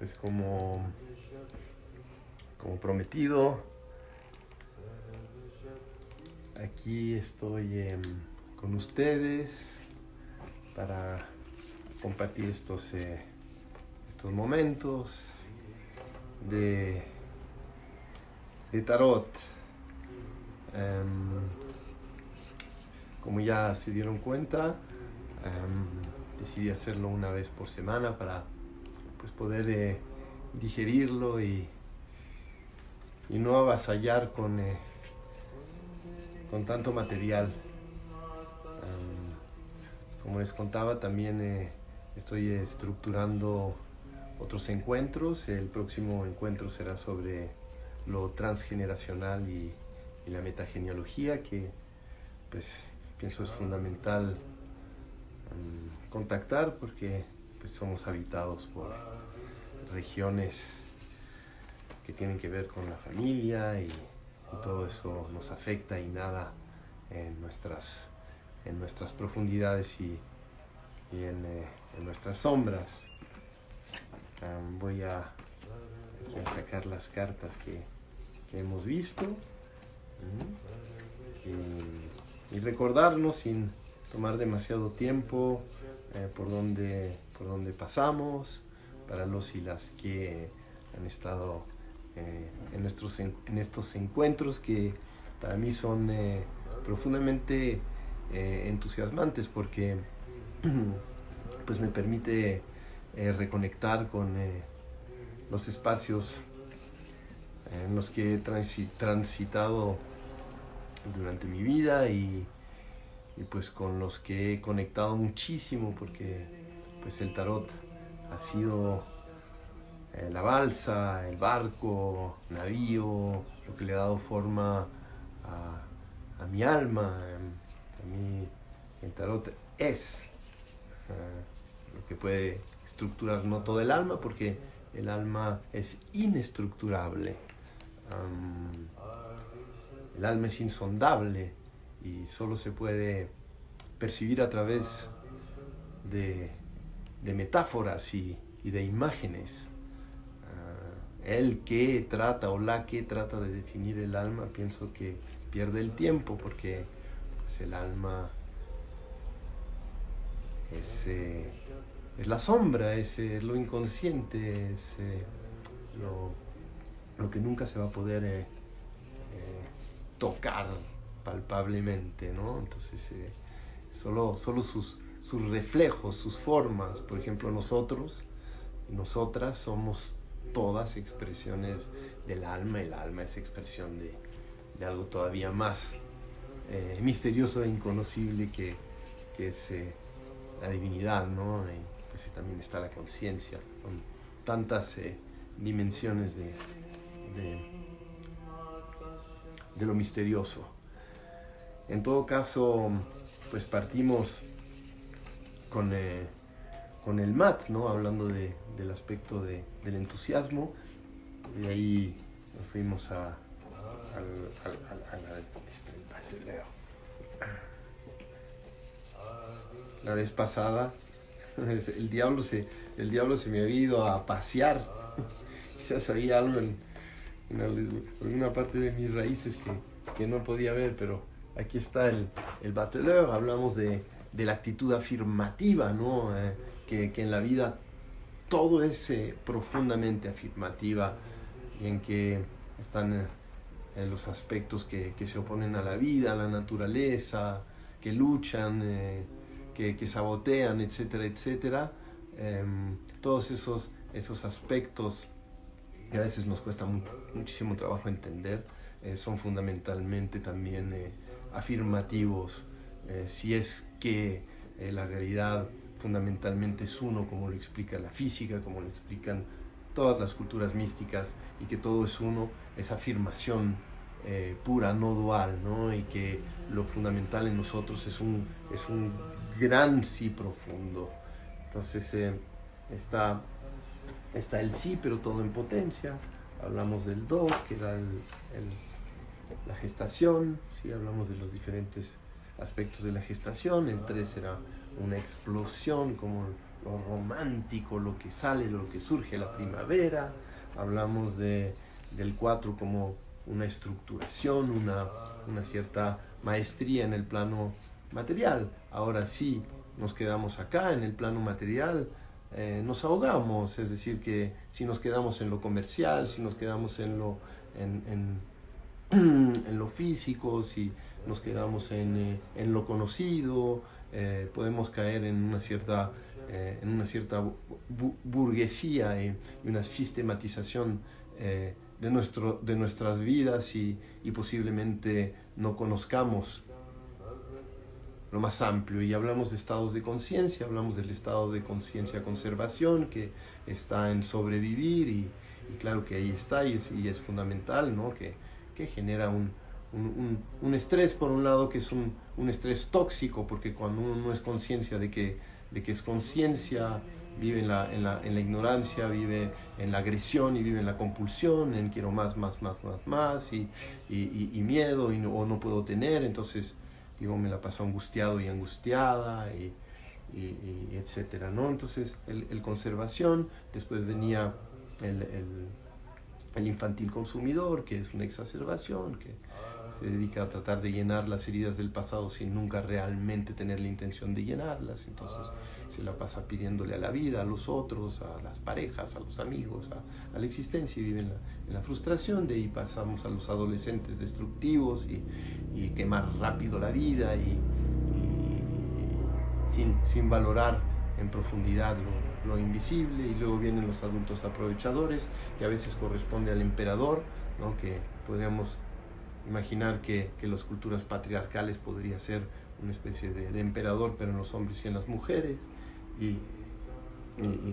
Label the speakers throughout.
Speaker 1: pues como prometido, aquí estoy con ustedes para compartir estos momentos de tarot. Como ya se dieron cuenta, decidí hacerlo una vez por semana para pues poder digerirlo y no avasallar con tanto material. Como les contaba, también estoy estructurando otros encuentros. El próximo encuentro será sobre lo transgeneracional y la metagenealogía, que pues pienso es fundamental contactar, porque pues somos habitados por regiones que tienen que ver con la familia, y todo eso nos afecta y nada en nuestras profundidades y en nuestras sombras. Voy a sacar las cartas que hemos visto y recordarnos, sin tomar demasiado tiempo, por dónde pasamos, para los y las que han estado en estos encuentros, que para mí son profundamente entusiasmantes, porque pues me permite reconectar con los espacios en los que he transitado durante mi vida, y pues con los que he conectado muchísimo, porque pues el tarot ha sido la balsa, el barco, navío, lo que le ha dado forma a mi alma. A mí el tarot es lo que puede estructurar no todo el alma, porque el alma es inestructurable. El alma es insondable y solo se puede percibir a través de metáforas y de imágenes. El que trata o la que trata de definir el alma, pienso que pierde el tiempo, porque pues, el alma es la sombra, es lo inconsciente, es lo que nunca se va a poder tocar palpablemente, ¿no? Entonces solo sus reflejos, sus formas. Por ejemplo, nosotras somos todas expresiones del alma. El alma es expresión de algo todavía más misterioso e inconocible, que es la divinidad, ¿no? Y pues también está la conciencia, con tantas dimensiones de lo misterioso. En todo caso, pues partimos con el mat, ¿no? Hablando del aspecto del entusiasmo. De ahí nos fuimos a la vez pasada. El diablo se me había ido a pasear. Quizás había algo en alguna parte de mis raíces que no podía ver, pero aquí está el Bateleur. Hablamos de la actitud afirmativa, ¿no? Que en la vida todo es profundamente afirmativa, y en que están los aspectos que se oponen a la vida, a la naturaleza, que luchan, que sabotean, etcétera, etcétera. Todos esos aspectos que a veces nos cuesta muchísimo trabajo entender, son fundamentalmente también afirmativos, si es que la realidad fundamentalmente es uno, como lo explica la física, como lo explican todas las culturas místicas, y que todo es uno, es afirmación pura, no dual, ¿no? Y que lo fundamental en nosotros es un gran sí profundo. Entonces está el sí, pero todo en potencia. Hablamos del 2, que era la gestación, ¿sí? Hablamos de los diferentes aspectos de la gestación. El 3 era una explosión, como lo romántico, lo que sale, lo que surge la primavera. Hablamos del 4 como una estructuración, una cierta maestría en el plano material. Ahora sí, nos quedamos acá en el plano material, nos ahogamos, es decir, que si nos quedamos en lo comercial, si nos quedamos en lo físico, si nos quedamos en lo conocido, podemos caer en una cierta burguesía y una sistematización de nuestras vidas y posiblemente no conozcamos lo más amplio. Y hablamos de estados de conciencia, hablamos del estado de conciencia conservación que está en sobrevivir y claro que ahí está y es fundamental, ¿no? que genera un estrés, por un lado, que es un estrés tóxico, porque cuando uno no es conciencia de que es conciencia, vive en la ignorancia, vive en la agresión y vive en la compulsión, en quiero más y miedo o no puedo tener, entonces digo, me la paso angustiado y angustiada y etcétera, ¿no? Entonces el conservación, después venía el infantil consumidor, que es una exacerbación, que se dedica a tratar de llenar las heridas del pasado sin nunca realmente tener la intención de llenarlas, entonces se la pasa pidiéndole a la vida, a los otros, a las parejas, a los amigos, a la existencia y vive en la frustración. De ahí pasamos a los adolescentes destructivos y quemar rápido la vida y sin valorar en profundidad lo invisible. Y luego vienen los adultos aprovechadores, que a veces corresponde al emperador, ¿no? Que podríamos imaginar que las culturas patriarcales podría ser una especie de emperador, pero en los hombres y en las mujeres, y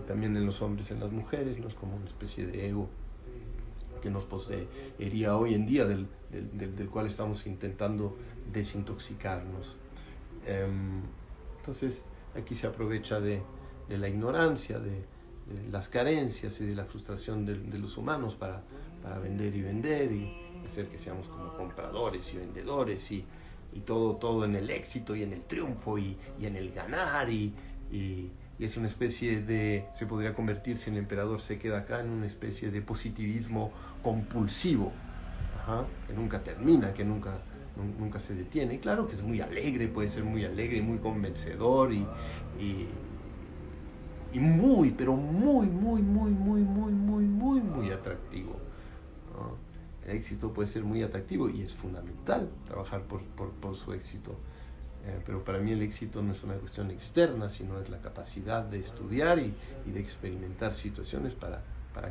Speaker 1: también en los hombres y en las mujeres, ¿no? Es como una especie de ego que nos poseería hoy en día, del cual estamos intentando desintoxicarnos. Entonces aquí se aprovecha de la ignorancia, de las carencias y de la frustración de los humanos para vender y hacer que seamos como compradores y vendedores y todo en el éxito y en el triunfo y en el ganar y es una especie de, se podría convertir, si el emperador se queda acá, en una especie de positivismo compulsivo, que nunca termina, que nunca se detiene. Y claro que es muy alegre, puede ser muy alegre, muy convencedor y muy, pero muy atractivo, ¿no? El éxito puede ser muy atractivo y es fundamental trabajar por su éxito. Pero para mí el éxito no es una cuestión externa, sino es la capacidad de estudiar y de experimentar situaciones para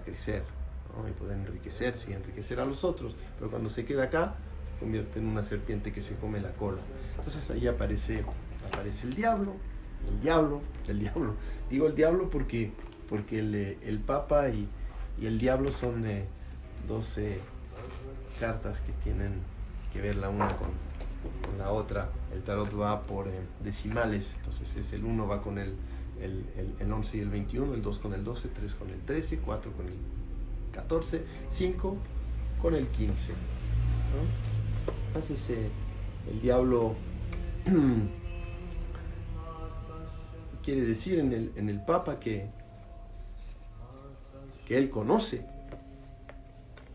Speaker 1: crecer, ¿no? Y poder enriquecerse y enriquecer a los otros. Pero cuando se queda acá, se convierte en una serpiente que se come la cola. Entonces ahí aparece el diablo. Digo el diablo porque el Papa y el diablo son 12 cartas que tienen que ver la una con la otra. El tarot va por decimales, entonces es el 1 va con el 11 y el 21, el 2 con el 12, 3 con el 13, 4 con el 14, 5 con el 15, ¿no? Entonces el diablo quiere decir en el Papa que él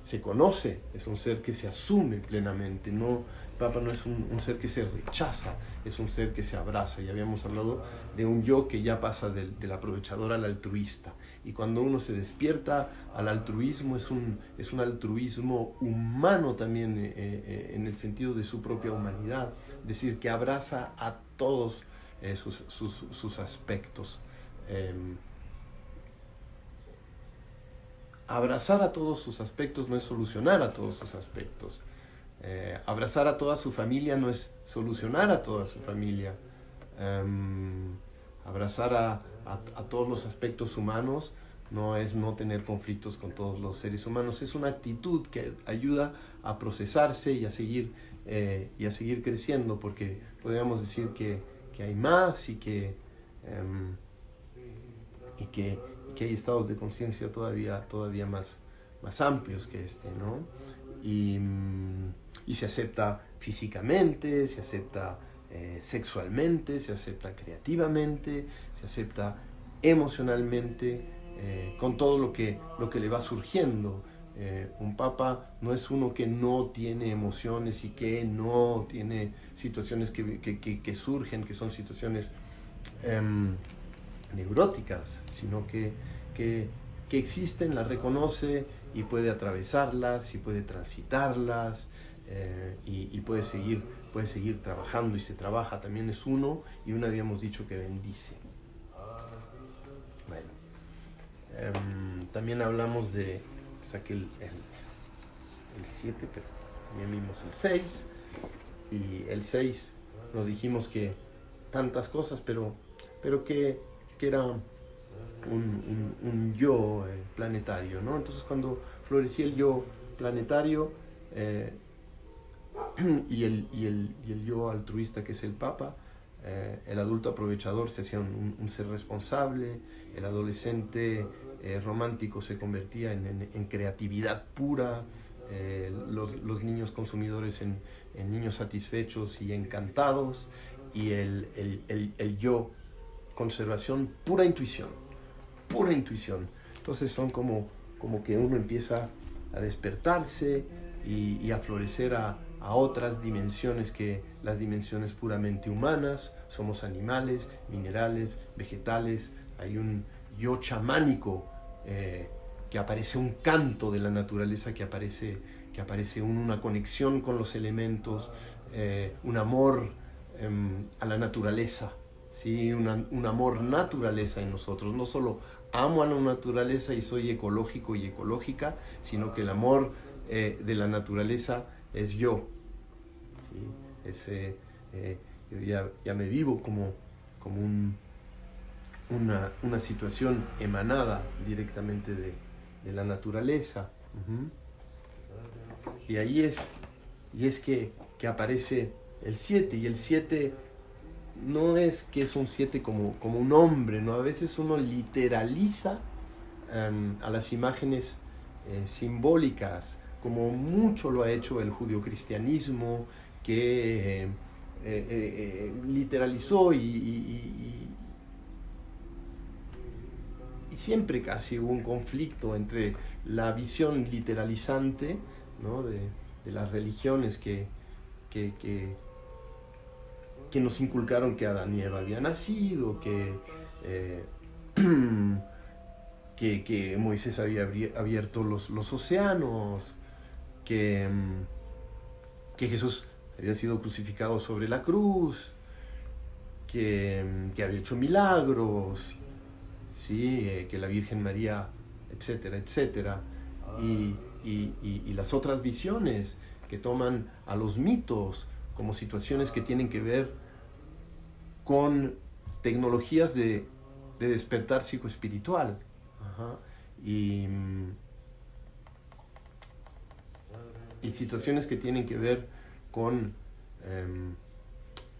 Speaker 1: se conoce, es un ser que se asume plenamente, no, el Papa no es un ser que se rechaza, es un ser que se abraza. Y habíamos hablado de un yo que ya pasa del aprovechador al altruista, y cuando uno se despierta al altruismo es un altruismo humano también, en el sentido de su propia humanidad, es decir, que abraza a todos sus aspectos. Abrazar a todos sus aspectos no es solucionar a todos sus aspectos. Abrazar a toda su familia no es solucionar a toda su familia. Abrazar a todos los aspectos humanos no es no tener conflictos con todos los seres humanos. Es una actitud que ayuda a procesarse y a seguir creciendo, porque podríamos decir que hay más y que hay estados de conciencia todavía más amplios que este, ¿no? Y se acepta físicamente, se acepta sexualmente, se acepta creativamente, se acepta emocionalmente, con todo lo que le va surgiendo. Un papa no es uno que no tiene emociones y que no tiene situaciones que surgen, que son situaciones neuróticas, sino que existen, las reconoce y puede atravesarlas y puede transitarlas, y puede seguir trabajando, y se trabaja. También es uno, y uno habíamos dicho que bendice. Bueno, también hablamos de, saqué el 7, pero también vimos el 6, y el 6 nos dijimos que tantas cosas, pero que era un yo planetario, ¿no? Entonces, cuando florecía el yo planetario, y el yo altruista, que es el Papa, el adulto aprovechador se hacía un ser responsable, el adolescente romántico se convertía en creatividad pura, los niños consumidores en niños satisfechos y encantados, y el yo conservación, pura intuición. Entonces son como que uno empieza a despertarse y a florecer a otras dimensiones, que las dimensiones puramente humanas. Somos animales, minerales, vegetales. Hay un yo chamánico, que aparece un canto de la naturaleza, que aparece una conexión con los elementos, un amor a la naturaleza, ¿sí? Un amor naturaleza en nosotros. No solo amo a la naturaleza y soy ecológico y ecológica, sino que el amor de la naturaleza es yo, ¿sí? Yo ya me vivo como una situación emanada directamente de la naturaleza. Y ahí es que aparece el 7, y el 7 no es que es un 7 como un hombre, ¿no? A veces uno literaliza a las imágenes simbólicas, como mucho lo ha hecho el judeocristianismo, que literalizó y siempre casi hubo un conflicto entre la visión literalizante, ¿no? de las religiones que nos inculcaron que Adán y Eva habían nacido, que Moisés había abierto los océanos, que Jesús había sido crucificado sobre la cruz, que había hecho milagros, ¿sí? Que la Virgen María, etcétera, etcétera. Y las otras visiones que toman a los mitos como situaciones que tienen que ver con tecnologías de despertar psicoespiritual. Y situaciones que tienen que ver con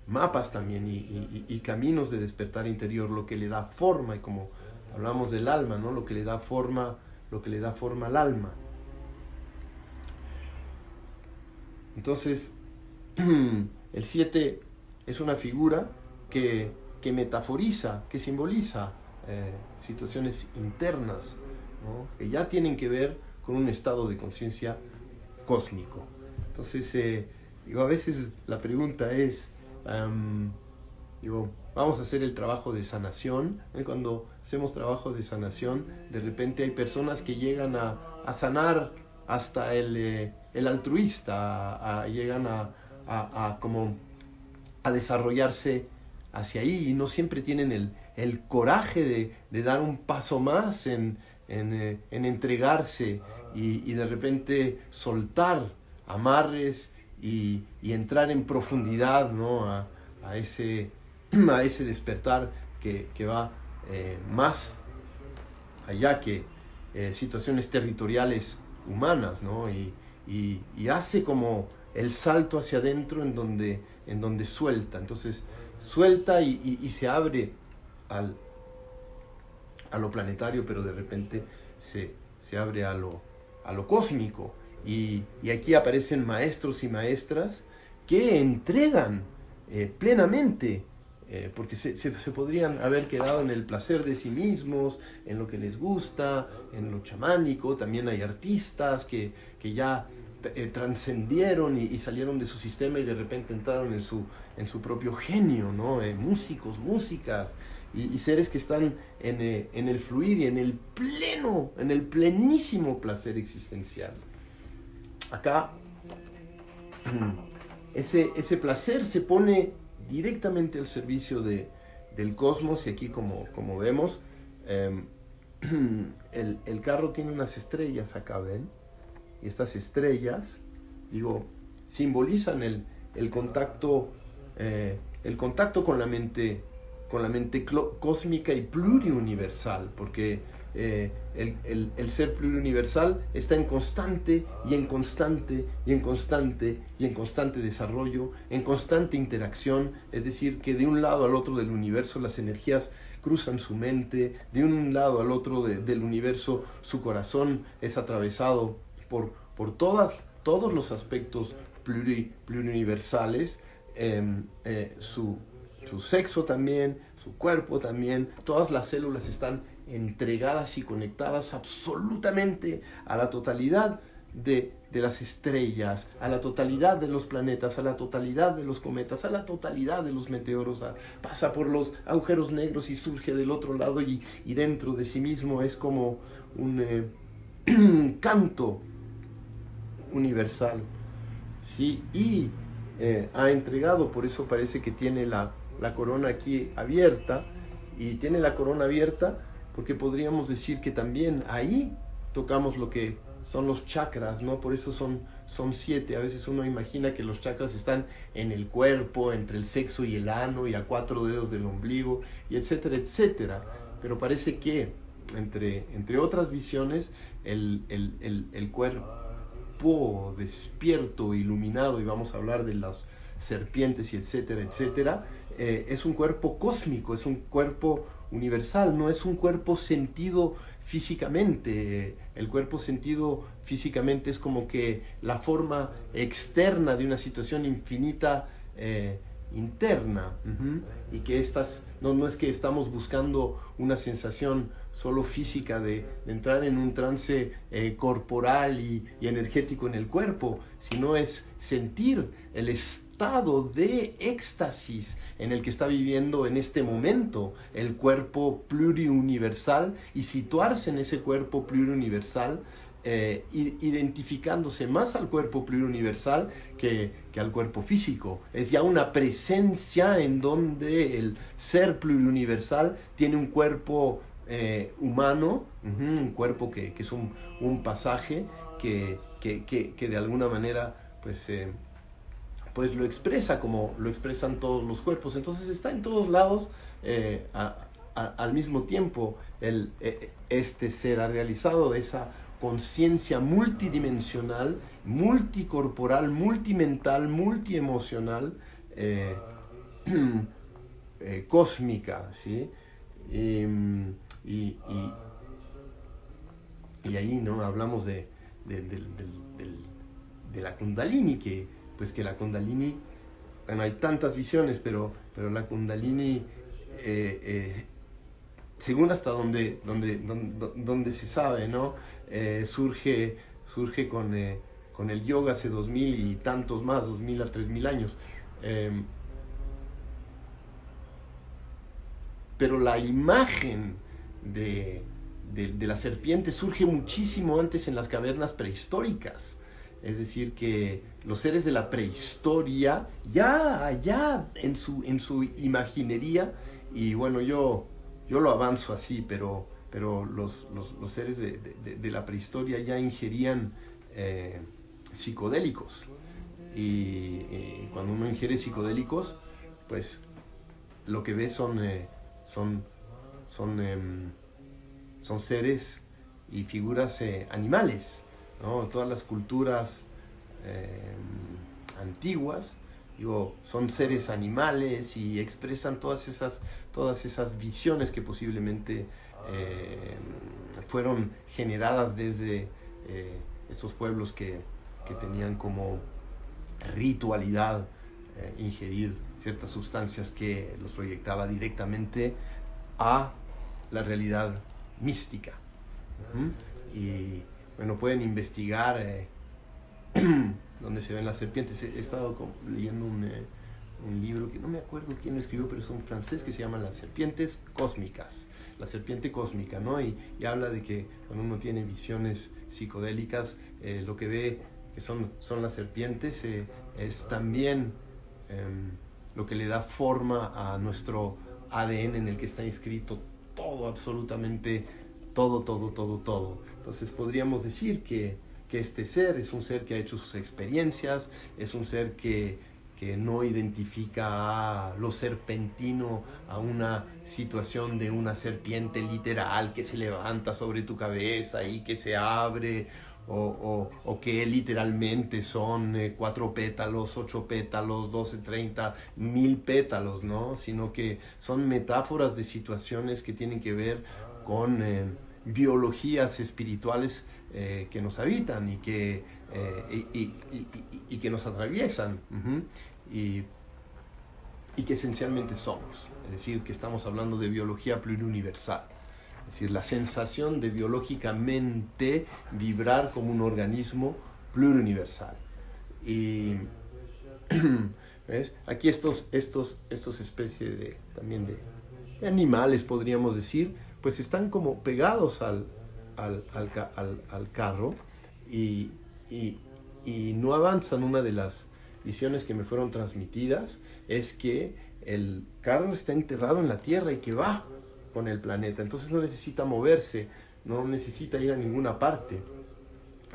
Speaker 1: mapas también, y caminos de despertar interior, lo que le da forma, y como hablamos del alma, ¿no? Lo que le da forma al alma. Entonces, el 7 es una figura que metaforiza, que simboliza situaciones internas, ¿no? Que ya tienen que ver con un estado de conciencia cósmico. Entonces, a veces la pregunta es, vamos a hacer el trabajo de sanación. Cuando hacemos trabajo de sanación, de repente hay personas que llegan a sanar hasta el altruista, llegan a desarrollarse hacia ahí, y no siempre tienen el coraje de dar un paso más en entregarse y de repente soltar amarres y entrar en profundidad, ¿no? a ese despertar que va más allá que situaciones territoriales humanas, ¿no? Y hace como el salto hacia adentro en donde suelta. Entonces suelta y se abre a lo planetario, pero de repente se abre a lo cósmico. Y aquí aparecen maestros y maestras que entregan plenamente porque se podrían haber quedado en el placer de sí mismos, en lo que les gusta, en lo chamánico. También hay artistas que ya trascendieron y salieron de su sistema y de repente entraron en su propio genio, ¿no? Músicos, músicas y seres que están en el fluir y en el plenísimo placer existencial. Acá ese placer se pone directamente al servicio del cosmos, y aquí como vemos, el carro tiene unas estrellas acá, ¿ven? Y estas estrellas, simbolizan el contacto con la mente cósmica y pluriuniversal, porque el ser pluriuniversal está en constante desarrollo, en constante interacción. Es decir, que de un lado al otro del universo las energías cruzan su mente, de un lado al otro del universo su corazón es atravesado por todos los aspectos pluriuniversales, su sexo también, su cuerpo también. Todas las células están entregadas y conectadas absolutamente a la totalidad de las estrellas, a la totalidad de los planetas, a la totalidad de los cometas, a la totalidad de los meteoros. Pasa por los agujeros negros y surge del otro lado, y dentro de sí mismo es como un canto universal, ¿sí? Y ha entregado, por eso parece que tiene la corona aquí abierta, y tiene la corona abierta porque podríamos decir que también ahí tocamos lo que son los chakras, ¿no? Por eso son 7. A veces uno imagina que los chakras están en el cuerpo, entre el sexo y el ano, y a 4 dedos del ombligo, y etcétera, etcétera. Pero parece que, entre otras visiones, el cuerpo despierto, iluminado, y vamos a hablar de las serpientes y etcétera, etcétera, es un cuerpo cósmico, es un cuerpo universal, no es un cuerpo sentido físicamente. El cuerpo sentido físicamente es como que la forma externa de una situación infinita interna, y que no es que estamos buscando una sensación solo física de entrar en un trance corporal y energético en el cuerpo, sino es sentir el estado de éxtasis en el que está viviendo en este momento el cuerpo pluriuniversal, y situarse en ese cuerpo pluriuniversal, identificándose más al cuerpo pluriuniversal que al cuerpo físico. Es ya una presencia en donde el ser pluriuniversal tiene un cuerpo humano, un cuerpo que es un pasaje que de alguna manera pues lo expresa como lo expresan todos los cuerpos. Entonces está en todos lados al mismo tiempo. Este ser ha realizado esa conciencia multidimensional, multicorporal, multimental, multiemocional, cósmica, ¿sí? Y ahí, ¿no? Hablamos de la Kundalini, que la Kundalini, bueno, hay tantas visiones, pero la Kundalini, según hasta donde se sabe, ¿no? Surge con el yoga hace 2000 y tantos más, 2000 a 3000 años. Pero la imagen de la serpiente surge muchísimo antes, en las cavernas prehistóricas. Es decir, que los seres de la prehistoria, ya en su imaginería, y bueno, yo lo avanzo así, pero los seres de la prehistoria ya ingerían psicodélicos. Y cuando uno ingiere psicodélicos, pues lo que ve son seres y figuras animales, ¿no? Todas las culturas antiguas, son seres animales, y expresan todas esas visiones que posiblemente fueron generadas desde estos pueblos que tenían como ritualidad ingerir ciertas sustancias que los proyectaba directamente a la realidad mística. Y bueno, pueden investigar donde se ven las serpientes. He estado leyendo un libro que no me acuerdo quién lo escribió, pero es un francés, que se llama Las serpientes cósmicas. La serpiente cósmica, ¿no? Y habla de que cuando uno tiene visiones psicodélicas, lo que ve que son las serpientes, es también lo que le da forma a nuestro ADN, en el que está inscrito todo, absolutamente todo. Entonces podríamos decir que este ser es un ser que ha hecho sus experiencias, es un ser que no identifica a lo serpentino, a una situación de una serpiente literal que se levanta sobre tu cabeza y que se abre, o que literalmente son 4 pétalos, 8 pétalos, 12, 30, 1000 pétalos, ¿no? Sino que son metáforas de situaciones que tienen que ver con biologías espirituales que nos habitan y que nos atraviesan, y que esencialmente somos. Es decir, que estamos hablando de biología pluriuniversal. Es decir, la sensación de biológicamente vibrar como un organismo pluriuniversal. Y ¿ves? Aquí estos especies también de animales, podríamos decir, pues están como pegados al carro y no avanzan. Una de las visiones que me fueron transmitidas es que el carro está enterrado en la tierra y que va con el planeta, entonces no necesita moverse, no necesita ir a ninguna parte.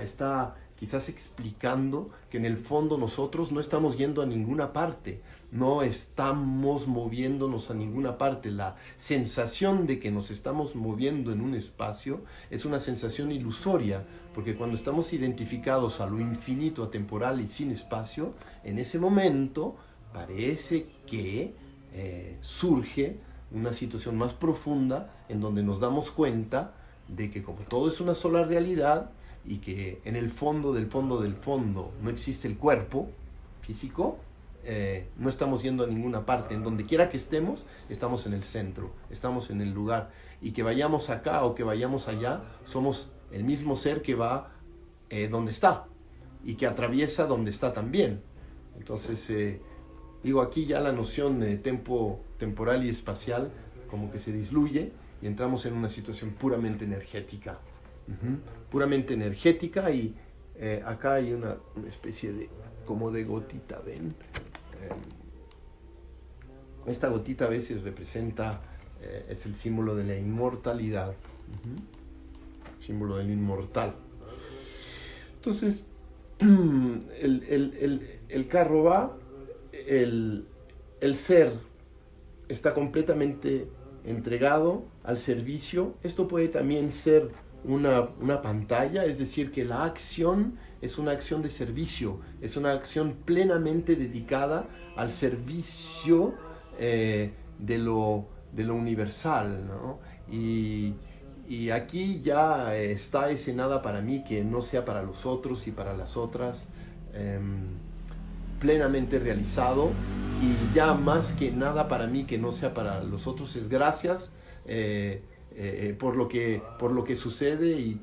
Speaker 1: Está quizás explicando que en el fondo nosotros no estamos yendo a ninguna parte, no estamos moviéndonos a ninguna parte. La sensación de que nos estamos moviendo en un espacio es una sensación ilusoria, porque cuando estamos identificados a lo infinito, atemporal y sin espacio, en ese momento parece que surge una situación más profunda, en donde nos damos cuenta de que como todo es una sola realidad, y que en el fondo del fondo no existe el cuerpo físico, no estamos yendo a ninguna parte. En donde quiera que estemos, estamos en el centro, estamos en el lugar, y que vayamos acá o que vayamos allá, somos el mismo ser que va donde está y que atraviesa donde está también. Entonces, digo, aquí ya la noción de tiempo temporal y espacial como que se disluye y entramos en una situación puramente energética. Puramente energética. Y acá hay una especie de como de gotita, ¿ven? Esta gotita a veces representa, es el símbolo de la inmortalidad, símbolo del inmortal. Entonces el carro va, el ser está completamente entregado al servicio. Esto puede también ser una pantalla, es decir, que la acción es una acción de servicio, es una acción plenamente dedicada al servicio de lo universal, ¿no? Y aquí ya está ese nada para mí que no sea para los otros y para las otras, plenamente realizado. Y ya más que nada para mí que no sea para los otros es gracias por lo que sucede,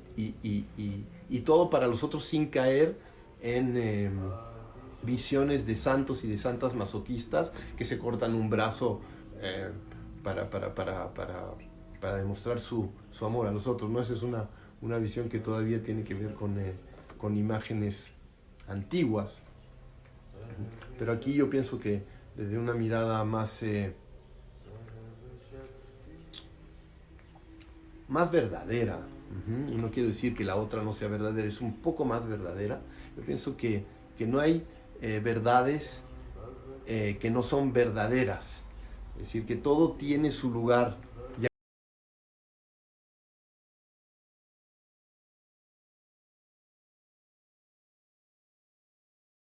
Speaker 1: y todo para los otros, sin caer en visiones de santos y de santas masoquistas que se cortan un brazo para demostrar su amor a los otros, ¿no? Esa es una visión que todavía tiene que ver con imágenes antiguas. Pero aquí yo pienso que desde una mirada más verdadera, y no quiero decir que la otra no sea verdadera, es un poco más verdadera. Yo pienso que no hay verdades que no son verdaderas, es decir, que todo tiene su lugar